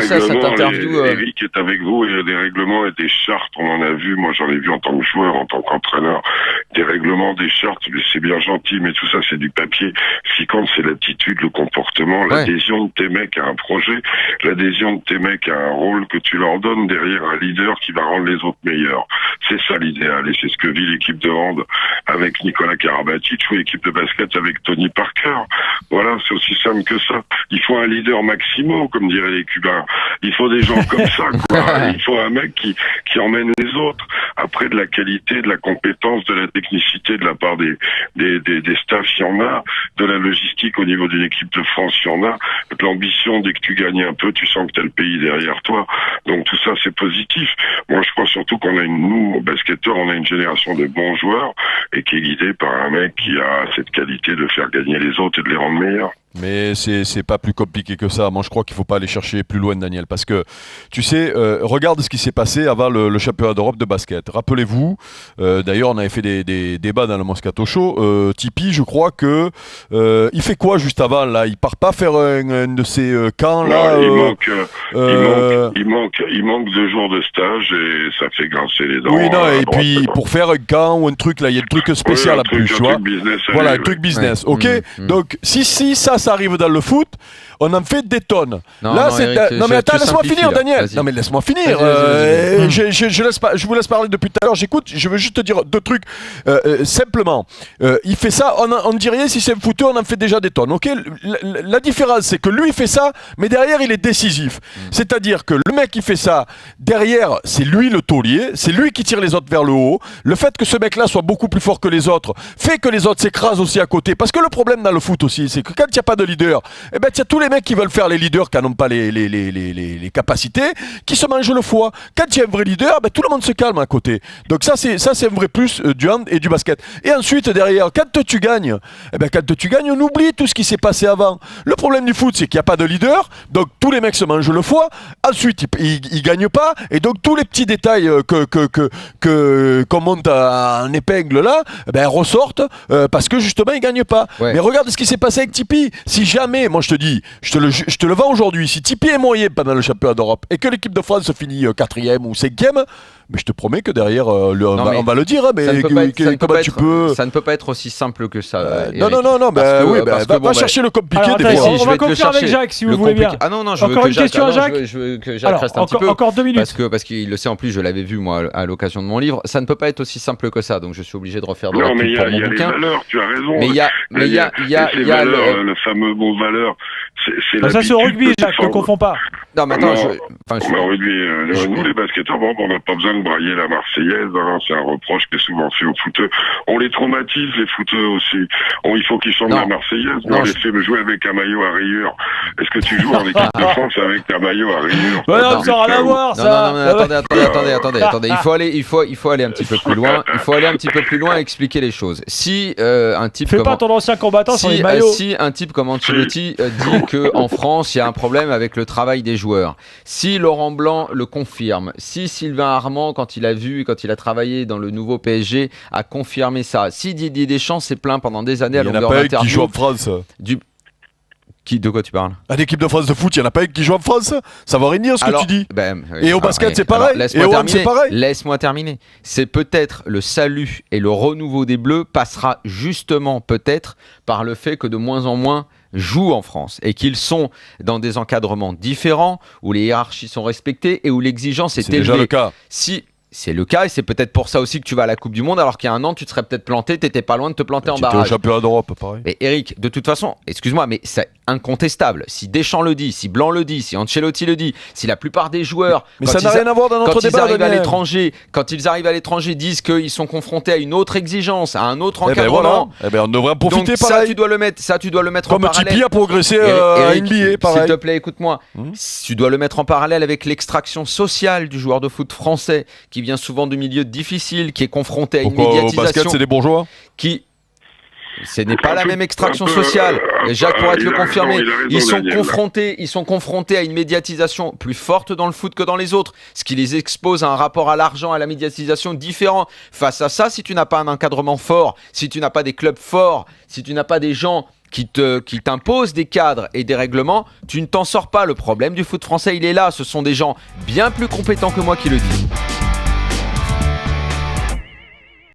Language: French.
pensé à cette règlements, interview Eric est avec vous, il y a des règlements et des chartes, on en a vu, moi j'en ai vu en tant que joueur, en tant qu'entraîneur, des règlements, des chartes, c'est bien gentil, mais tout ça c'est du papier. Ce qui compte c'est l'attitude, le comportement, l'adhésion de tes mecs à un projet, l'adhésion de tes mecs à un rôle que tu leur donnes derrière un leader qui va rendre les autres meilleurs. C'est ça l'idéal, et c'est ce que vit l'équipe de hand avec Nicolas Karabatic ou l'équipe de basket avec Tony Parker. Voilà, c'est aussi simple que ça. Il faut un leader maximo, comme diraient les Cubains. Il faut des gens comme ça, quoi. Il faut un mec qui emmène les autres. Après, de la qualité, de la compétence, de la technicité de la part des staffs, il y en a. De la logistique au niveau d'une équipe de France, il y en a. De l'ambition, dès que tu gagnes un peu, tu sens que tu as le pays derrière toi. Donc tout ça, c'est positif. Moi, je crois surtout qu'on a nous, basketteurs, on a une génération de bons joueurs et qui est guidée par un mec qui a cette qualité de faire gagner les autres et de les rendre meilleurs. Mais c'est pas plus compliqué que ça. Moi, je crois qu'il faut pas aller chercher plus loin, Daniel, parce que tu sais, regarde ce qui s'est passé avant le championnat d'Europe de basket. Rappelez-vous, d'ailleurs, on avait fait des débats dans le Moscato Show. Tipeee, je crois que il fait quoi juste avant là? Il part pas faire un de ces camps là. Non, il manque 2 jours de stage et ça fait grincer les dents. Oui, non, et puis pour faire un camp ou un truc là, il y a un truc spécial en plus, tu vois. Voilà, un truc business. Ok. Donc si ça arrive dans le foot, on en fait des tonnes. Non, là, non, c'est Eric, non mais attends, laisse-moi finir, là. Daniel. Vas-y. Non mais laisse-moi finir. Vas-y. Je vous laisse parler depuis tout à l'heure. J'écoute. Je veux juste te dire 2 trucs. Simplement, il fait ça. On ne dit rien si c'est un footeur. On en fait déjà des tonnes. Ok. La différence, c'est que lui il fait ça, mais derrière il est décisif. C'est-à-dire que le mec qui fait ça, derrière, c'est lui le taulier. C'est lui qui tire les autres vers le haut. Le fait que ce mec-là soit beaucoup plus fort que les autres fait que les autres s'écrasent aussi à côté. Parce que le problème dans le foot aussi, c'est que quand il n'y a pas de leader, eh ben, il y a tous les mecs qui veulent faire les leaders qui n'ont pas les capacités, qui se mangent le foie. Quand il y a un vrai leader, ben, tout le monde se calme à côté. Donc ça c'est un vrai plus du hand et du basket. Et ensuite derrière, quand tu gagnes, on oublie tout ce qui s'est passé avant. Le problème du foot, c'est qu'il n'y a pas de leader, donc tous les mecs se mangent le foie. Ensuite, ils gagnent pas, et donc tous les petits détails qu'on monte en épingle là, ben ressortent parce que justement ils gagnent pas. Ouais. Mais regarde ce qui s'est passé avec Tipeee. Si jamais, moi je te dis, je te le vends aujourd'hui, si Tipeee est moyen pendant le championnat d'Europe et que l'équipe de France finit 4e ou 5e, mais je te promets que derrière, on va le dire, hein, mais ça ne peut pas être aussi simple que ça. Non, va chercher le compliqué Alors, des attends, fois. on va conclure avec Jacques si vous voulez bien. Ah non, je veux Encore que une Jacques, question à Jacques. je veux que Jacques Alors, reste un petit peu. encore 2 minutes. Parce qu'il le sait en plus, je l'avais vu moi à l'occasion de mon livre. Ça ne peut pas être aussi simple que ça, donc je suis obligé de refaire de la Non, mais pub il y pour a mon les bouquin. valeurs, tu as raison. Mais il y a le fameux mot valeur. C'est Ça c'est au rugby, l'habitude Jacques, ne confonds pas. Non, mais attends, Au rugby, nous les basketteurs, on n'a pas besoin de brailler la Marseillaise. Hein, c'est un reproche qui est souvent fait aux footeux. On les traumatise, les footeux aussi. Il faut qu'ils chantent la Marseillaise. Mais on les fait jouer avec un maillot à rayures. Est-ce que tu joues en équipe de France avec un maillot à rayures? Non, ça n'a rien à voir, ça. Non, attendez. Il faut aller un petit peu plus loin. Il faut aller un petit peu plus loin et expliquer les choses. Si un type Fais pas ton ancien combattant sur les maillots. Si un type comme Ancelotti dit que en France il y a un problème avec le travail des joueurs, si Laurent Blanc le confirme, si Sylvain Armand quand il a travaillé dans le nouveau PSG a confirmé ça, si Didier Deschamps s'est plaint pendant des années à longueur d'interview, il y en a pas un qui joue en France. De quoi tu parles? À l'équipe de France de foot, il n'y en a pas un qui joue en France. Ça va rien dire ce que tu dis. Et au basket, c'est pareil. Et au hand, c'est pareil. Laisse-moi terminer. C'est peut-être le salut et le renouveau des Bleus passera justement peut-être par le fait que de moins en moins jouent en France et qu'ils sont dans des encadrements différents où les hiérarchies sont respectées et où l'exigence est élevée. C'est déjà le cas. Si c'est le cas et c'est peut-être pour ça aussi que tu vas à la Coupe du Monde alors qu'il y a un an tu te serais peut-être planté, t'étais pas loin de te planter en barrage. Tu étais au championnat d'Europe, pareil. Mais Eric, de toute façon, excuse-moi, mais c'est incontestable. Si Deschamps le dit, si Blanc le dit, si Ancelotti le dit, si la plupart des joueurs, mais ça n'a rien à voir dans notre débat. Quand ils arrivent à l'étranger, disent qu'ils sont confrontés à une autre exigence, à un autre encadrement. On devrait en profiter. Donc pareil. Ça, tu dois le mettre comme en parallèle. Tipeee a progressé à NBA, pareil. S'il te plaît, écoute-moi. Tu dois le mettre en parallèle avec l'extraction sociale du joueur de foot français qui vient souvent du milieu difficile, qui est confronté à une médiatisation. Au basket, c'est des bourgeois. Ce n'est pas la même extraction sociale. Et Jacques pourra te le confirmer. Ils sont confrontés à une médiatisation plus forte dans le foot que dans les autres, ce qui les expose à un rapport à l'argent, à la médiatisation différent. Face à ça, si tu n'as pas un encadrement fort, si tu n'as pas des clubs forts, si tu n'as pas des gens qui t'impose des cadres et des règlements, tu ne t'en sors pas. Le problème du foot français, il est là. Ce sont des gens bien plus compétents que moi qui le disent.